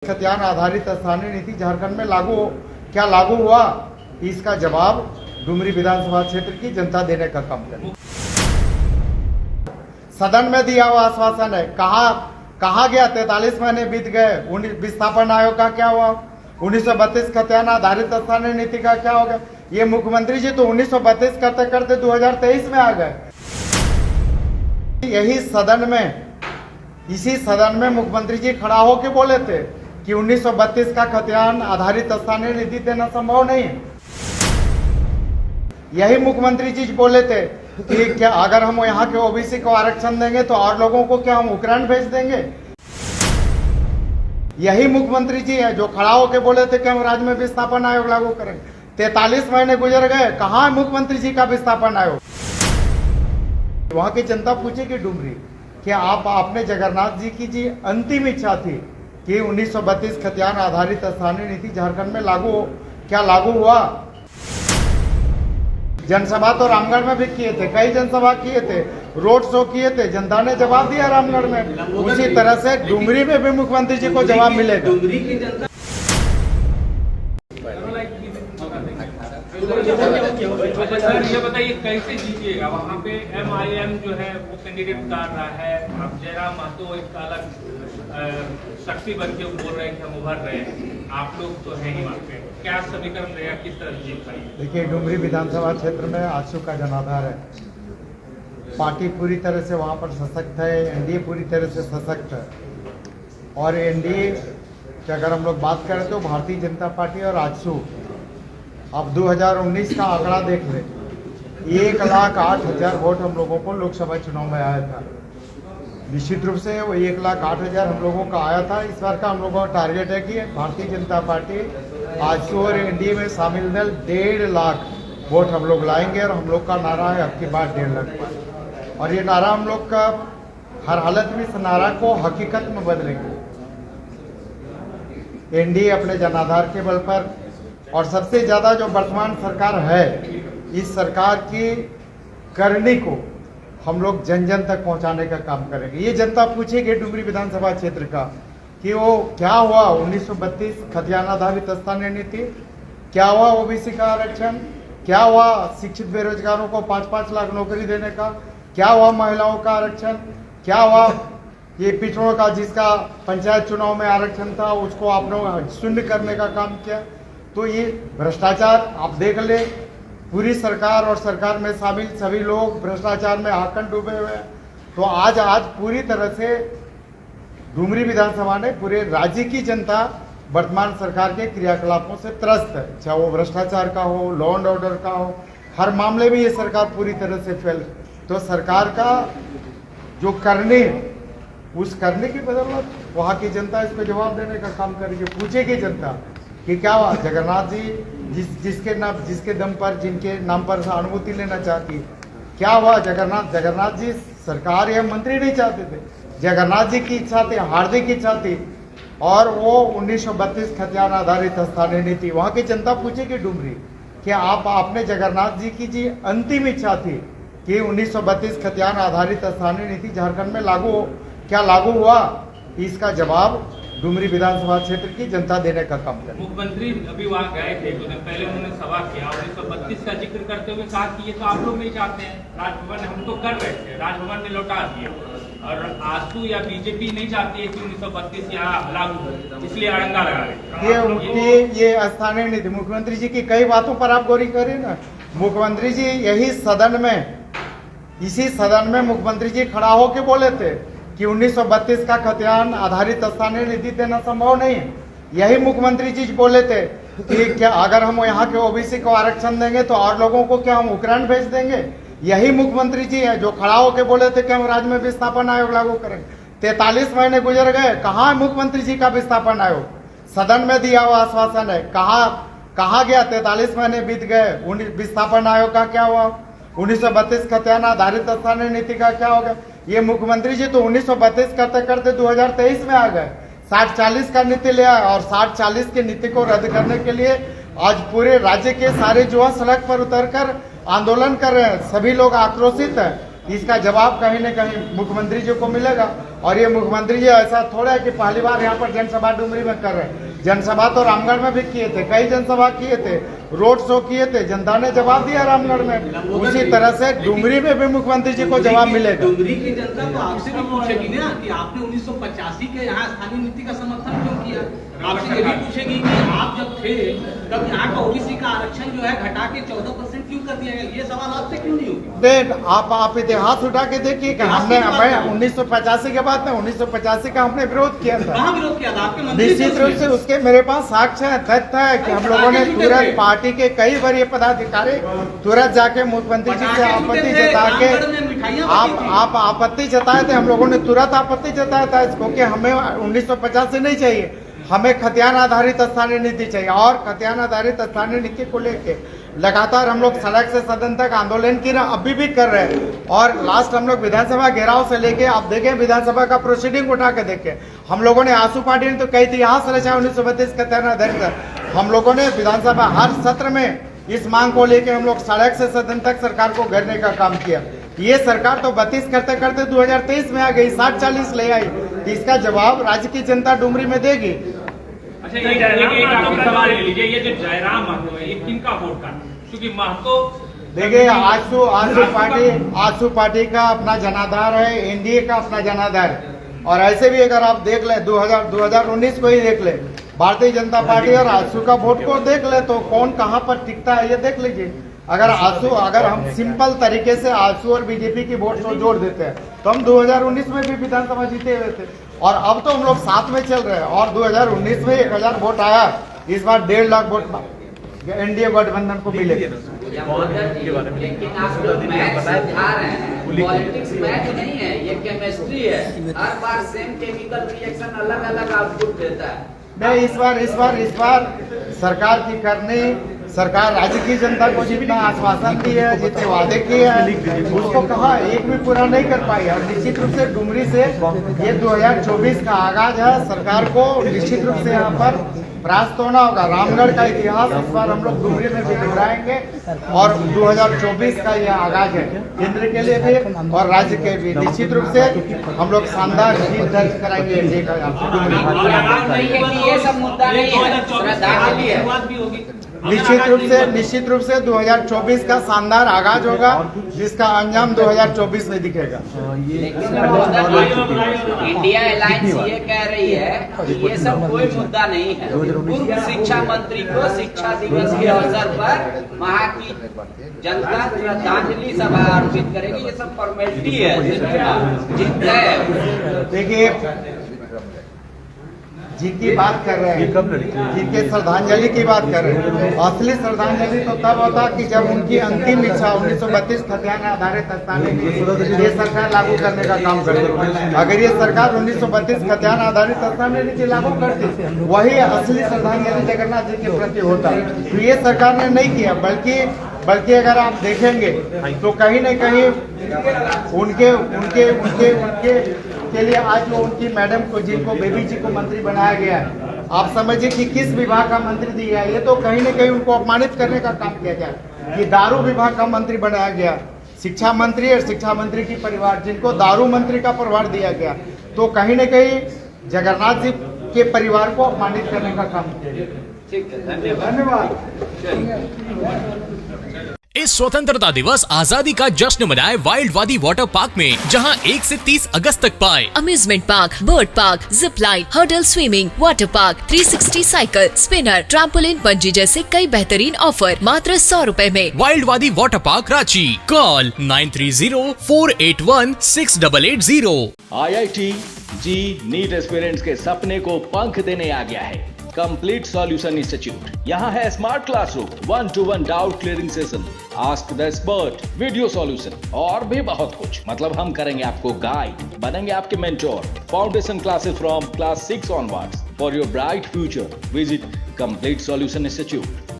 खतियान आधारित स्थानीय नीति झारखंड में क्या लागू हुआ, इसका जवाब डुमरी विधानसभा क्षेत्र की जनता देने का काम करे। सदन में दिया हुआ आश्वासन है, कहा गया 43 महीने बीत गए, विस्थापन आयोग का क्या हुआ, 1932 खतियान आधारित स्थानीय नीति का क्या हो गया। ये मुख्यमंत्री जी तो 1932 करते करते 2023 में आ गए। इसी सदन में मुख्यमंत्री जी खड़ा होकर बोले थे कि 1932 का खतियान आधारित स्थानीय नीति देना संभव नहीं है। यही मुख्यमंत्री जी बोले थे कि क्या अगर हम यहाँ के ओबीसी को आरक्षण देंगे तो और लोगों को क्या हम यूक्रेन भेज देंगे। यही मुख्यमंत्री जी है जो खड़ा होकर बोले थे कि हम राज्य में विस्थापन आयोग लागू करेंगे। 43 महीने गुजर गए, कहाँ है मुख्यमंत्री जी का विस्थापन आयोग। वहां की जनता पूछेगी डुमरी कि आपने जगन्नाथ जी की जी अंतिम इच्छा थी कि 1932 खतियान आधारित स्थानीय नीति झारखंड में लागू हुआ। जनसभा तो रामगढ़ में भी किए थे, कई जनसभा किए थे, रोड शो किए थे, जनता ने जवाब दिया रामगढ़ में। उसी तरह से डुमरी में भी मुख्यमंत्री जी को जवाब मिलेगा। सर ये बताइए कैसे जीतिएगा, वहाँ पे MIM जो है वो कैंडिडेट उतार रहा है, अब जयराम महतो एक अलग शक्ति बन के बोल रहे हैं कि हम उभर रहे हैं, आप लोग तो है ही वहाँ पे, क्या समीकरण रहेगा, किस तरह जीत पाएंगे। देखिए डुमरी विधानसभा क्षेत्र में आजसू का जनाधार है, पार्टी पूरी तरह से वहाँ पर सशक्त है, एनडीए पूरी तरह से सशक्त है। और एनडीए की अगर हम लोग बात करें तो भारतीय जनता पार्टी और आजसू, अब 2019 का आंकड़ा देख ले, 1,08,000 वोट हम लोगों को लोकसभा चुनाव में आया था। निश्चित रूप से वो 1,08,000 हम लोगों का आया था। इस बार का हम लोगों का टारगेट है कि भारतीय जनता पार्टी आजसू और एनडीए में शामिल 1.5 लाख वोट हम लोग लाएंगे। और हम लोग का नारा है अब की बार 1.5 लाख, और ये नारा हम लोग का हर हालत में इस नारा को हकीकत में बदलेंगे। एनडीए अपने जनाधार के बल पर, और सबसे ज्यादा जो वर्तमान सरकार है, इस सरकार की करनी को हम लोग जन जन तक पहुंचाने का काम करेंगे। ये जनता पूछेगी डुमरी विधानसभा क्षेत्र का कि वो क्या हुआ 1932 खतियान आधारित स्थानीय नीति, क्या हुआ ओबीसी का आरक्षण, क्या हुआ शिक्षित बेरोजगारों को 5-5 लाख नौकरी देने का, क्या हुआ महिलाओं का आरक्षण, क्या हुआ ये पिछड़ों का जिसका पंचायत चुनाव में आरक्षण था उसको आपने शून्य करने का काम किया। तो ये भ्रष्टाचार आप देख ले, पूरी सरकार और सरकार में शामिल सभी लोग भ्रष्टाचार में आकंठ डूबे हुए हैं। तो आज पूरी तरह से डुमरी विधानसभा ने पूरे राज्य की जनता वर्तमान सरकार के क्रियाकलापों से त्रस्त है, चाहे वो भ्रष्टाचार का हो, लॉ एंड ऑर्डर का हो, हर मामले में ये सरकार पूरी तरह से फेल। तो सरकार का जो करने, उस करने की बदौलत वहाँ की जनता इसको जवाब देने का काम करेगी। पूछेगी जनता कि क्या हुआ जगन्नाथ जी जिसके दम पर, जिनके नाम पर अनुभूति लेना चाहती, क्या हुआ जगन्नाथ जी सरकार या मंत्री नहीं चाहते थे, जगन्नाथ जी की इच्छा थी, हार्दिक इच्छा थी। और वो 1932 खतियान आधारित स्थानीय नीति, वहाँ की जनता पूछेगी डुमरी कि आपने जगन्नाथ जी की जी अंतिम इच्छा थी कि 1932 खतियान आधारित स्थानीय नीति झारखंड में लागू हुआ, इसका जवाब डुमरी विधानसभा क्षेत्र की जनता देने का काम करे। मुख्यमंत्री अभी वहाँ गए थे, कुछ दिन पहले उन्होंने सभा किया, 1932 का जिक्र करते हुए कहा कि ये तो आप लोग नहीं चाहते हैं, राजभवन हम तो कर रहे थे, राजभवन ने लौटा दिया, और आजसू या बीजेपी नहीं चाहती है कि 1932 यहाँ लागू हो, इसलिए अड़ंगा लगा रहे। ये स्थानीय नीति मुख्यमंत्री जी की कई बातों पर आप गौर करें ना। मुख्यमंत्री जी इसी सदन में मुख्यमंत्री जी खड़ा होकर बोले थे कि 1932 का खतियान आधारित स्थानीय नीति देना संभव नहीं है। यही मुख्यमंत्री जी बोले थे कि क्या अगर हम यहाँ के ओबीसी को आरक्षण देंगे तो और लोगों को क्या हम यूक्रेन भेज देंगे। यही मुख्यमंत्री जी है जो खड़ा होकर बोले थे कि हम राज्य में विस्थापन आयोग लागू करेंगे। 43 महीने गुजर गए, कहाँ है मुख्यमंत्री जी का विस्थापन आयोग। सदन में दिया हुआ आश्वासन है, कहा गया 43 महीने बीत गए, विस्थापन आयोग का क्या हुआ, 1932 खतियान आधारित स्थानीय नीति का क्या हो गया। ये मुख्यमंत्री जी तो 1932 करते करते 2023 में आ गए। 60-40 का नीति ले आए, और 60-40 की नीति को रद्द करने के लिए आज पूरे राज्य के सारे युवा सड़क पर उतरकर आंदोलन कर रहे हैं। सभी लोग आक्रोशित हैं। इसका जवाब कहीं न कहीं मुख्यमंत्री जी को मिलेगा। और ये मुख्यमंत्री जी ऐसा थोड़ा है कि पहली बार यहाँ पर जनसभा डुमरी में कर रहे हैं। जनसभा तो रामगढ़ में भी किए थे, कई जनसभा किए थे, रोड शो किए थे, जनता ने जवाब दिया रामगढ़ में। उसी तरह से डुमरी में भी मुख्यमंत्री जी को जवाब मिलेगा। डुमरी की जनता तो आपसे भी पूछेगी ना कि आपने 1985 के यहाँ स्थानीय नीति का समर्थन क्यों किया। आपसे ये भी पूछेगी कि आप जब थे तब यहाँ का ओबीसी का आरक्षण जो है घटा के 14% क्यों कर दिया गया। ये सवाल आपसे क्यों नहीं होगा। आप इतिहास उठा के देखिए कि हमने 1985 के बाद में 1985 का हमने विरोध किया था। कहाँ विरोध किया था? आपके मंत्री निश्चित रूप से उसके मेरे पास साक्ष्य है, तथ्य है कि हम लोगों ने तुरंत पार्टी के कई वरीय पदाधिकारी तुरंत जाके मुख्यमंत्री जी से आपत्ति जता के आप आपत्ति जताए थे। हम लोगों ने तुरंत आपत्ति जताया था इसको कि हमें 1950 से नहीं चाहिए, हमें खतियान आधारित स्थानीय नीति चाहिए। और खतियान आधारित स्थानीय नीति को लेके लगातार हम लोग सड़क से सदन तक आंदोलन की अभी भी कर रहे हैं। और लास्ट हम लोग विधानसभा घेराव से लेके आप देखें, विधानसभा का प्रोसीडिंग उठा के देखें, हम लोगों ने आंसू पार्टी ने तो कई इतिहास रचा 1932 खतियान आधारित। हम लोगों ने विधानसभा हर सत्र में इस मांग को लेके हम लोग सड़क से सदन तक सरकार को घेरने का काम किया। ये सरकार तो 32 करते करते 2023 में आ गई, 60-40 ले आई। इसका जवाब राज्य की जनता डुमरी में देगी। अच्छा, एक आप सवाल ले लीजिए, ये जो जयराम महतो है ये किनका वोट का? क्योंकि महतो देखिए आजसू पार्टी का अपना जनाधार है, एनडीए का अपना जनाधार है। और ऐसे भी अगर आप देख ले 2019 को ही देख ले, भारतीय जनता पार्टी और आजसू का वोट को देख ले तो कौन कहां पर टिकता है ये देख लीजिए। अगर हम सिंपल तरीके से आजसू और बीजेपी की वोट को जोड़ देते हैं तो हम 2019 में भी विधानसभा जीते हुए थे। और अब तो हम लोग साथ में चल रहे हैं। और 2019 में 1000 वोट आया, इस बार 1.5 लाख वोट एनडीए गठबंधन को मिले। लेकिन आप लोग मैथ समझा रहे हैं, पॉलिटिक्स मैथ नहीं है, ये केमिस्ट्री है। हर बार सेम केमिकल रिएक्शन अलग अलग आउटपुट देता है। नहीं, इस बार सरकार की करनी, सरकार राज्य की जनता को जितना आश्वासन दिए है, जितने वादे किए हैं, उसको कहा एक भी पूरा नहीं कर पाई। और निश्चित रूप से डुमरी से ये 2024 का आगाज है। सरकार को निश्चित रूप से यहाँ पर प्रयास तो होना होगा। रामगढ़ का इतिहास इस बार हम लोग डुमरी में भी दोहराएंगे और 2024 का यह आगाज है केंद्र के लिए भी और राज्य के भी। निश्चित रूप से हम लोग शानदार जीत दर्ज कराएंगे एनडीए का। ये सब मुद्दा नहीं है, श्रद्धांजलि है। निश्चित रूप से 2024 का शानदार आगाज होगा, जिसका अंजाम 2024 में दिखेगा। इंडिया अलायंस ये कह रही है कि ये सब कोई मुद्दा नहीं है। पूर्व शिक्षा मंत्री को शिक्षा दिवस के अवसर पर वहाँ की जनता श्रद्धांजलि सभा आयोजित करेगी। ये सब फॉर्मेलिटी है, जीत गए। देखिए, जिनकी बात कर रहे हैं, जिनके श्रद्धांजलि की बात कर रहे हैं, असली श्रद्धांजलि तो तब होता कि जब उनकी अंतिम इच्छा 1932 खतियान आधारित स्थानीय नीति ये सरकार लागू करने का काम करती। अगर ये सरकार 1932 खतियान आधारित स्थानीय नीति लागू करती, वही असली श्रद्धांजलि जगन्नाथ जी के प्रति होता। तो ये सरकार ने नहीं किया, बल्कि अगर आप देखेंगे तो कहीं न कहीं उनके के लिए आज जो उनकी मैडम को, जिनको बेबी जी को मंत्री बनाया गया है, आप समझिए कि किस विभाग का मंत्री दिया है। ये तो कहीं न कहीं उनको अपमानित करने का काम किया गया कि दारू विभाग का मंत्री बनाया गया। शिक्षा मंत्री और शिक्षा मंत्री की परिवार, जिनको दारू मंत्री का प्रभार दिया गया, तो कहीं न कहीं जगन्नाथ जी के परिवार को अपमानित करने का काम किया गया। धन्यवाद। इस स्वतंत्रता दिवस आजादी का जश्न मनाए वाइल्ड वादी वाटर पार्क में, जहां 1 से 30 अगस्त तक पाए amusement park, bird park, zip line, hurdle swimming, water park, 360 cycle, spinner, trampoline, bungee जैसे कई बेहतरीन ऑफर मात्र 100 रुपए में। वाइल्ड वादी water park Ranchi. Call 9304816880। IIT जी नीट एस्पिरेंट्स के सपने को पंख देने आ गया है कंप्लीट सॉल्यूशन इंस्टीट्यूट। यहाँ है smart classroom, 1-to-1 doubt clearing session, ask the expert, video solution और भी बहुत कुछ। मतलब हम करेंगे आपको गाइड, बनेंगे आपके mentor. Foundation classes from class 6 onwards for your bright future. Visit complete solution institute.